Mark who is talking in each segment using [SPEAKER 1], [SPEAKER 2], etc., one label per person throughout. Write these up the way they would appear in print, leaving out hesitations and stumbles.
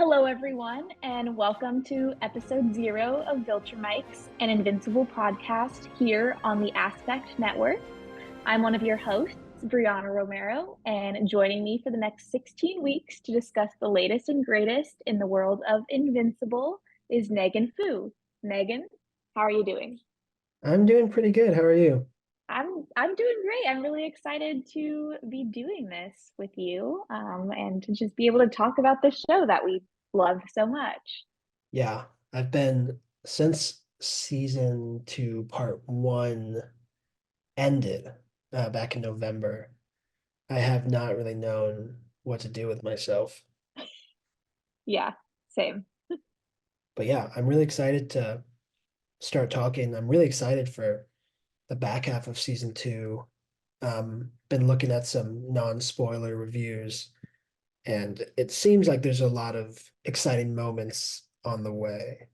[SPEAKER 1] Hello, everyone, and welcome to episode 0 of Viltrumics, an Invincible Podcast here on the Aspect Network. I'm one of your hosts, BreAnna Romero, and joining me for the next 16 weeks to discuss the latest and greatest in the world of Invincible is Negan Fu. Negan, how are you doing?
[SPEAKER 2] I'm doing pretty good. How are you?
[SPEAKER 1] I'm doing great. I'm really excited to be doing this with you, and to just be able to talk about the show that we love so much.
[SPEAKER 2] Yeah, I've been since season 2, part 1 ended back in November. I have not really known what to do with myself.
[SPEAKER 1] Yeah, same.
[SPEAKER 2] But yeah, I'm really excited to start talking. I'm really excited for the back half of season 2. Been looking at some non-spoiler reviews, and it seems like there's a lot of exciting moments on the way.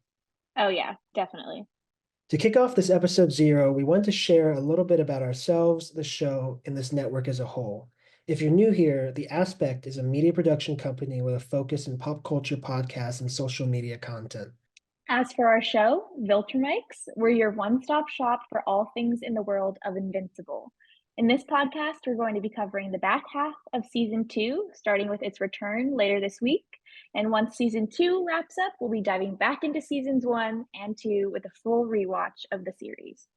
[SPEAKER 1] Oh yeah, definitely.
[SPEAKER 2] To kick off this episode 0, we want to share a little bit about ourselves, the show, and this network as a whole. If you're new here, The Aspect is a media production company with a focus in pop culture podcasts and social media content.
[SPEAKER 1] As for our show, Viltrumics, we're your one-stop shop for all things in the world of Invincible. In this podcast, we're going to be covering the back half of season 2, starting with its return later this week. And once season 2 wraps up, we'll be diving back into seasons 1 and 2 with a full rewatch of the series.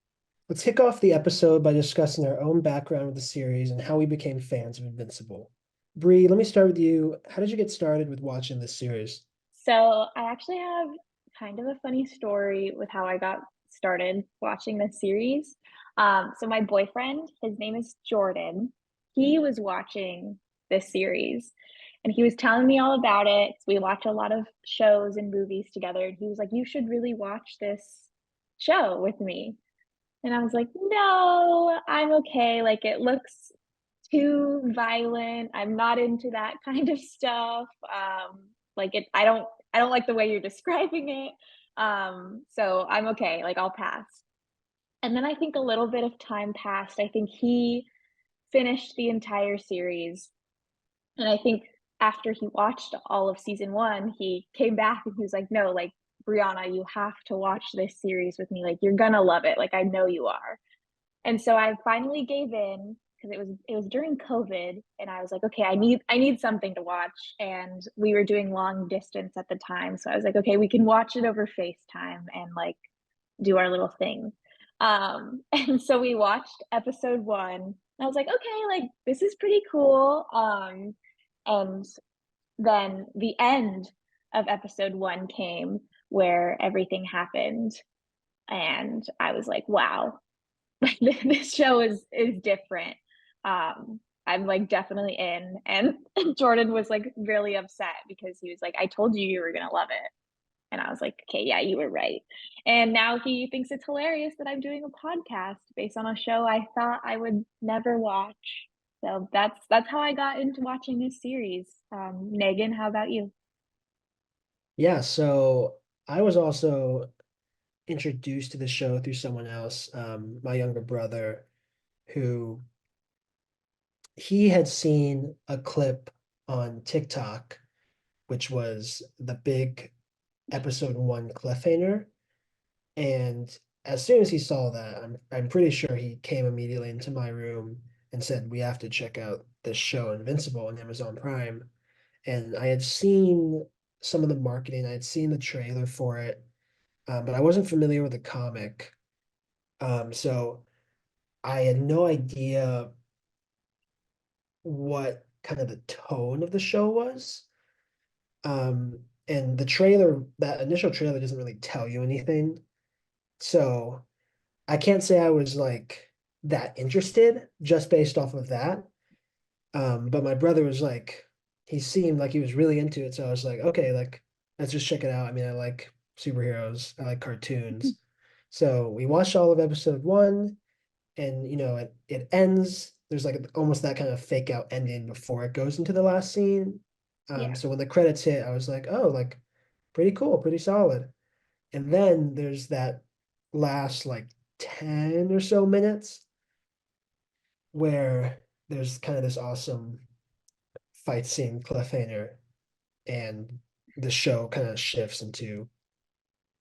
[SPEAKER 2] Let's kick off the episode by discussing our own background with the series and how we became fans of Invincible. Bree, let me start with you. How did you get started with watching this series?
[SPEAKER 1] So I actually have kind of a funny story with how I got started watching this series. So my boyfriend, his name is Jordan. He was watching this series and he was telling me all about it. We watch a lot of shows and movies together, and he was like, "You should really watch this show with me." And I was like, "No, I'm okay. Like it looks too violent. I'm not into that kind of stuff. Like it I don't like the way you're describing it. So I'm okay. Like I'll pass." And then I think a little bit of time passed. I think he finished the entire series. And I think after he watched all of season 1, he came back and he was like, "No, like BreAnna, you have to watch this series with me. Like you're gonna love it. Like I know you are." And so I finally gave in because it was during COVID, and I was like, okay, I need something to watch. And we were doing long distance at the time. So I was like, okay, we can watch it over FaceTime and like do our little thing. And so we watched episode 1. I was like, okay, like this is pretty cool. And then the end of episode 1 came where everything happened. And I was like, wow, this show is different. I'm like definitely in. And Jordan was like really upset because he was like, "I told you you were gonna love it." And I was like, "Okay, yeah, you were right." And now he thinks it's hilarious that I'm doing a podcast based on a show I thought I would never watch. So that's how I got into watching this series. Megan, how about you?
[SPEAKER 2] Yeah, so I was also introduced to the show through someone else, my younger brother, who he had seen a clip on TikTok, which was the big episode 1 cliffhanger. And as soon as he saw that, I'm pretty sure he came immediately into my room and said, "We have to check out this show, Invincible, on Amazon Prime." And I had seen some of the marketing, I had seen the trailer for it, but I wasn't familiar with the comic. So I had no idea what kind of the tone of the show was. And the trailer, that initial trailer doesn't really tell you anything. So I can't say I was like that interested just based off of that. But my brother was like, he seemed like he was really into it. So I was like, okay, like, let's just check it out. I mean, I like superheroes, I like cartoons. So we watched all of episode 1, and it ends. There's like almost that kind of fake out ending before it goes into the last scene.
[SPEAKER 1] Yeah.
[SPEAKER 2] So when the credits hit, I was like, oh, like pretty cool, pretty solid. And then there's that last like 10 or so minutes where there's kind of this awesome fight scene cliffhanger. And the show kind of shifts into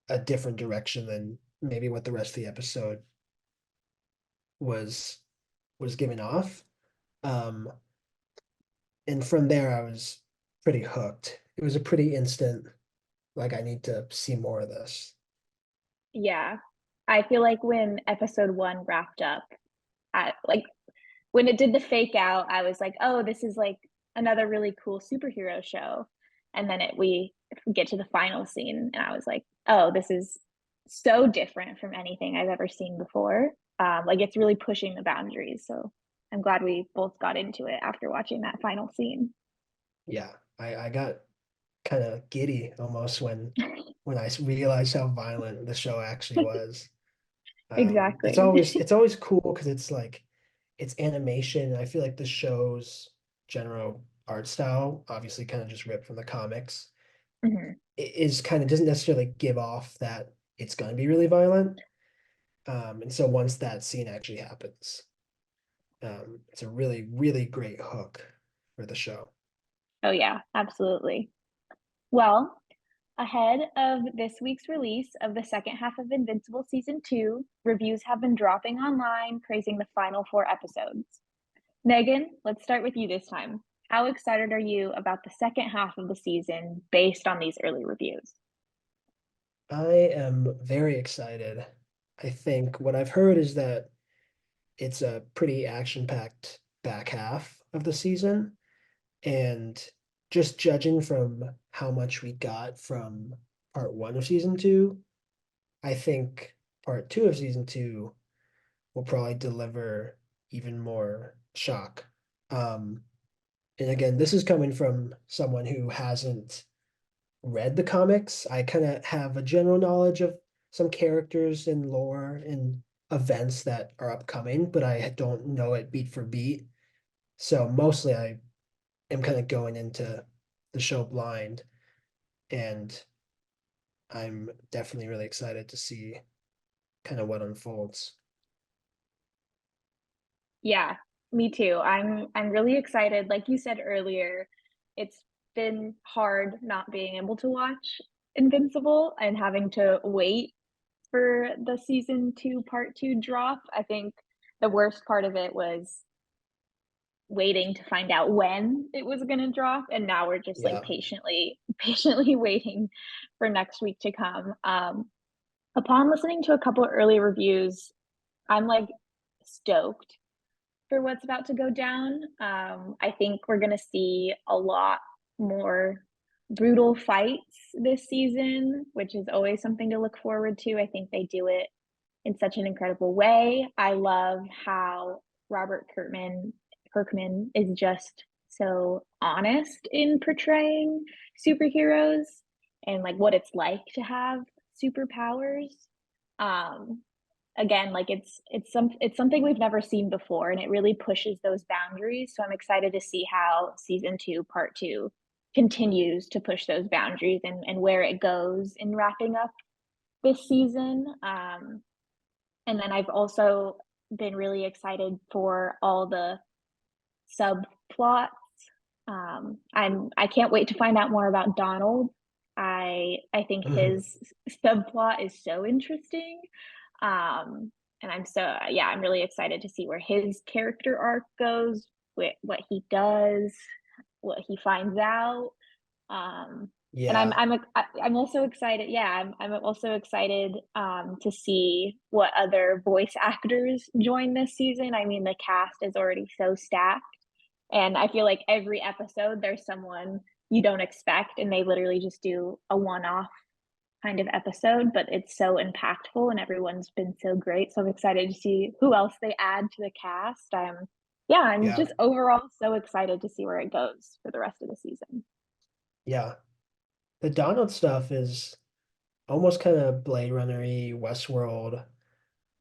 [SPEAKER 2] a different direction than maybe what the rest of the episode was was giving off. Um, and from there, I was pretty hooked. It was a pretty instant, like, I need to see more of this.
[SPEAKER 1] Yeah. I feel like when episode 1 wrapped up, like when it did the fake out, I was like, "Oh, this is like another really cool superhero show." And then we get to the final scene, and I was like, "Oh, this is so different from anything I've ever seen before." Like it's really pushing the boundaries. So I'm glad we both got into it after watching that final scene.
[SPEAKER 2] Yeah, I got kind of giddy almost when I realized how violent the show actually was. It's
[SPEAKER 1] Exactly.
[SPEAKER 2] always cool because it's like it's animation. I feel like the show's general art style, obviously kind of just ripped from the comics,
[SPEAKER 1] Mhm.
[SPEAKER 2] is kind of doesn't necessarily give off that it's going to be really violent. And so once that scene actually happens, it's a really, really great hook for the show.
[SPEAKER 1] Oh yeah, absolutely. Well, ahead of this week's release of the second half of Invincible Season 2, reviews have been dropping online praising the final 4 episodes. Megan, let's start with you this time. How excited are you about the second half of the season based on these early reviews?
[SPEAKER 2] I am very excited. I think what I've heard is that it's a pretty action-packed back half of the season. And just judging from how much we got from part one of season two, I think part two of season two will probably deliver even more shock. Um, and again, this is coming from someone who hasn't read the comics. I kind of have a general knowledge of some characters and lore and events that are upcoming, but I don't know it beat for beat. So mostly I am kind of going into the show blind, and I'm definitely really excited to see kind of what unfolds.
[SPEAKER 1] Yeah, me too. I'm really excited. Like you said earlier, it's been hard not being able to watch Invincible and having to wait for the season 2 part 2 drop. I think the worst part of it was waiting to find out when it was going to drop, and now we're just like
[SPEAKER 2] Yeah.
[SPEAKER 1] patiently waiting for next week to come. Upon listening to a couple of early reviews, I'm like stoked for what's about to go down. I think we're going to see a lot more brutal fights this season, which is always something to look forward to. I think they do it in such an incredible way. I love how Robert Kirkman is just so honest in portraying superheroes and like what it's like to have superpowers. Um, Again, like it's something we've never seen before, and it really pushes those boundaries. So I'm excited to see how season 2, part 2 continues to push those boundaries and where it goes in wrapping up this season. And then I've also been really excited for all the subplots. I can't wait to find out more about Donald. I think
[SPEAKER 2] Mhm.
[SPEAKER 1] his subplot is so interesting. And I'm really excited to see where his character arc goes, what he does, what he finds out. Um, and
[SPEAKER 2] Yeah.
[SPEAKER 1] I'm also excited. Yeah, I'm also excited to see what other voice actors join this season. I mean, the cast is already so stacked, and I feel like every episode there's someone you don't expect, and they literally just do a one-off kind of episode, but it's so impactful, and everyone's been so great. So I'm excited to see who else they add to the cast. Yeah, I'm
[SPEAKER 2] Yeah.
[SPEAKER 1] just overall so excited to see where it goes for the rest of the season.
[SPEAKER 2] Yeah. The Donald stuff is almost kind of Blade Runner-y, Westworld.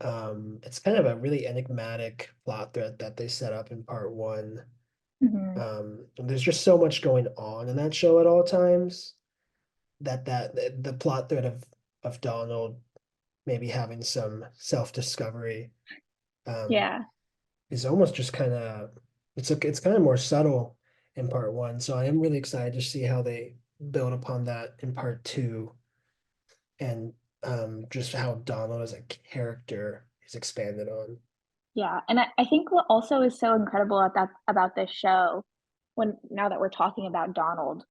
[SPEAKER 2] It's kind of a really enigmatic plot thread that they set up in part one.
[SPEAKER 1] Mm-hmm.
[SPEAKER 2] And there's just so much going on in that show at all times that the plot thread of Donald maybe having some self-discovery um,
[SPEAKER 1] Yeah.
[SPEAKER 2] is almost just kind of it's kind of more subtle in part one. So I am really excited to see how they build upon that in part two, and just how Donald as a character is expanded on.
[SPEAKER 1] Yeah, and I think what also is so incredible about this show, when now that we're talking about Donald,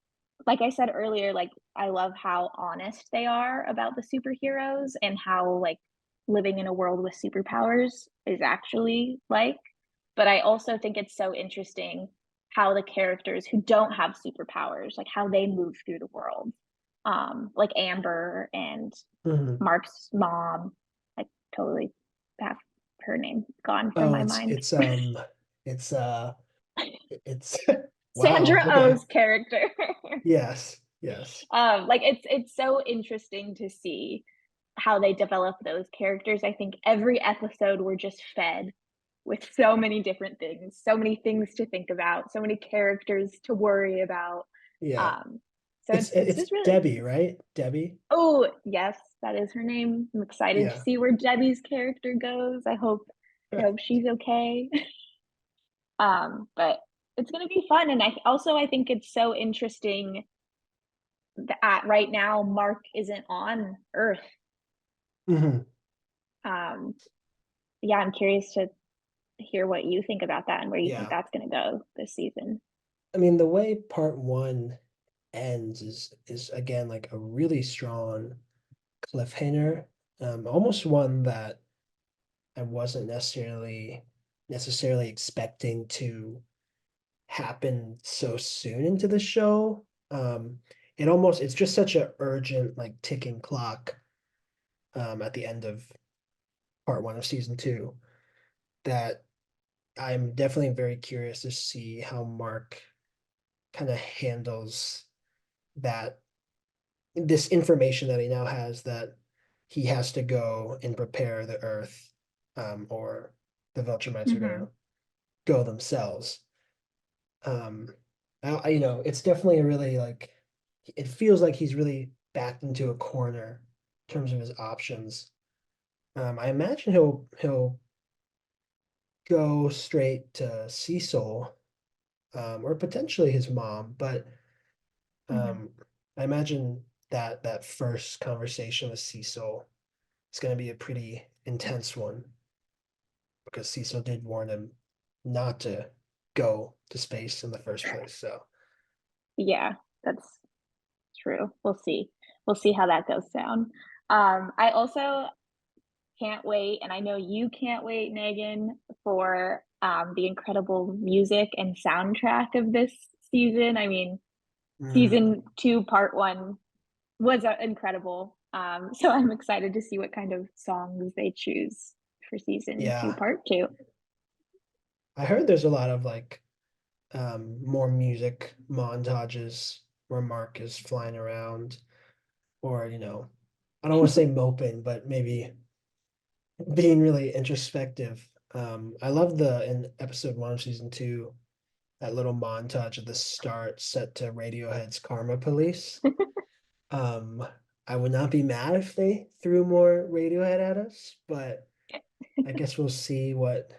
[SPEAKER 1] like I said earlier, like I love how honest they are about the superheroes and how like living in a world with superpowers is actually like. But I also think it's so interesting how the characters who don't have superpowers, like how they move through the world. Like Amber and
[SPEAKER 2] Mhm.
[SPEAKER 1] Mark's mom, I totally have her name gone from
[SPEAKER 2] Oh,
[SPEAKER 1] my mind.
[SPEAKER 2] it's it's wow.
[SPEAKER 1] Sandra
[SPEAKER 2] Okay.
[SPEAKER 1] Oh's character.
[SPEAKER 2] Yes. Yes.
[SPEAKER 1] Like it's so interesting to see how they develop those characters. I think every episode we're just fed with so many different things, so many things to think about, so many characters to worry about.
[SPEAKER 2] Yeah.
[SPEAKER 1] Um, so it's
[SPEAKER 2] It's
[SPEAKER 1] just really,
[SPEAKER 2] Debbie, right? Debbie.
[SPEAKER 1] oh yes, that is her name. I'm excited to
[SPEAKER 2] Yeah.
[SPEAKER 1] see where Debbie's character goes. I hope she's okay. But it's gonna be fun, and I think it's so interesting that right now Mark isn't on Earth.
[SPEAKER 2] Hmm.
[SPEAKER 1] Um, yeah, I'm curious to hear what you think about that and where you think
[SPEAKER 2] Yeah.
[SPEAKER 1] that's gonna go this season.
[SPEAKER 2] I mean, the way part one ends is again like a really strong cliffhanger. Almost one that I wasn't necessarily expecting to happen so soon into the show. It's just such a urgent, like ticking clock at the end of part one of season two that I'm definitely very curious to see how Mark kind of handles that this information that he now has that he has to go and prepare the Earth, or the Viltrumites are
[SPEAKER 1] Mm-hmm.
[SPEAKER 2] gonna go themselves. Um, it's definitely a really like it feels like he's really backed into a corner in terms of his options. I imagine he'll go straight to Cecil, or potentially his mom, but
[SPEAKER 1] Mm-hmm.
[SPEAKER 2] um, I imagine that that first conversation with Cecil is going to be a pretty intense one because Cecil did warn him not to go to space in the first place. So
[SPEAKER 1] Yeah, that's true. We'll see. We'll see how that goes down. I also can't wait, and I know you can't wait, Megan, for the incredible music and soundtrack of this season. I mean,
[SPEAKER 2] mm,
[SPEAKER 1] season two, part one was incredible. So I'm excited to see what kind of songs they choose for season two,
[SPEAKER 2] yeah,
[SPEAKER 1] part two.
[SPEAKER 2] I heard there's a lot of like more music montages where Mark is flying around, or I don't want to say moping, but maybe being really introspective. I love the in episode one of season two, that little montage at the start set to Radiohead's Karma Police. Um, I would not be mad if they threw more Radiohead at us, but I guess we'll see what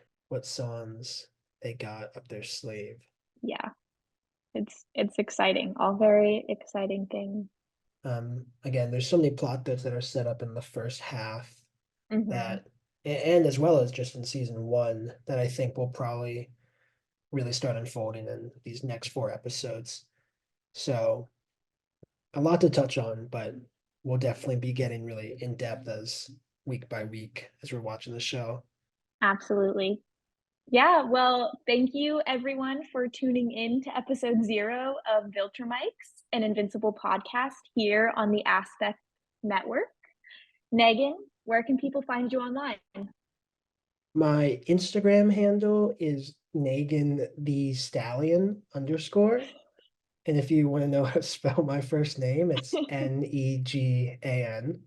[SPEAKER 2] songs they got up their sleeve.
[SPEAKER 1] Yeah, it's exciting. All very exciting things.
[SPEAKER 2] Again, there's so many plot bits that are set up in the first half
[SPEAKER 1] Mm-hmm.
[SPEAKER 2] that, and as well as just in season one, that I think will probably really start unfolding in these next four episodes. So a lot to touch on, but we'll definitely be getting really in depth as week by week as we're watching the show.
[SPEAKER 1] Absolutely. Yeah, well, thank you everyone for tuning in to episode 0 of Viltrumics, an Invincible podcast here on the Aspect Network. Megan, where can people find you online?
[SPEAKER 2] My Instagram handle is Negan the Stallion underscore. And if you want to know how to spell my first name, it's Negan.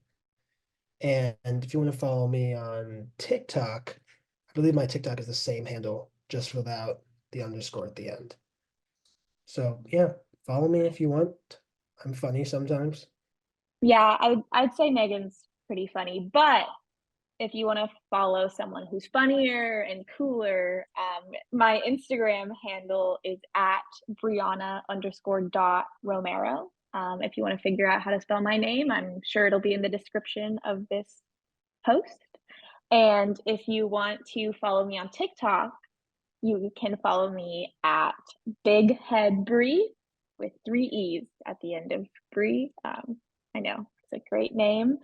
[SPEAKER 2] And if you want to follow me on TikTok, I believe my TikTok is the same handle, just without the underscore at the end. So yeah, follow me if you want. I'm funny sometimes.
[SPEAKER 1] Yeah, I'd say Megan's pretty funny, but if you want to follow someone who's funnier and cooler, my Instagram handle is at BreAnna underscore dot Romero. If you want to figure out how to spell my name, I'm sure it'll be in the description of this post. And if you want to follow me on TikTok, you can follow me at Big Head Bree with 3 E's at the end of Bree. I know, it's a great name.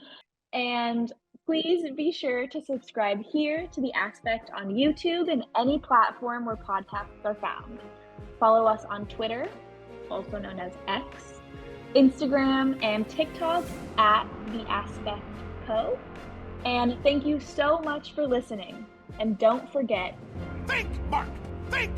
[SPEAKER 1] And please be sure to subscribe here to The Aspect on YouTube and any platform where podcasts are found. Follow us on Twitter, also known as X, Instagram, and TikTok at The Aspect Co. And thank you so much for listening. And don't forget,
[SPEAKER 3] think, Mark, think!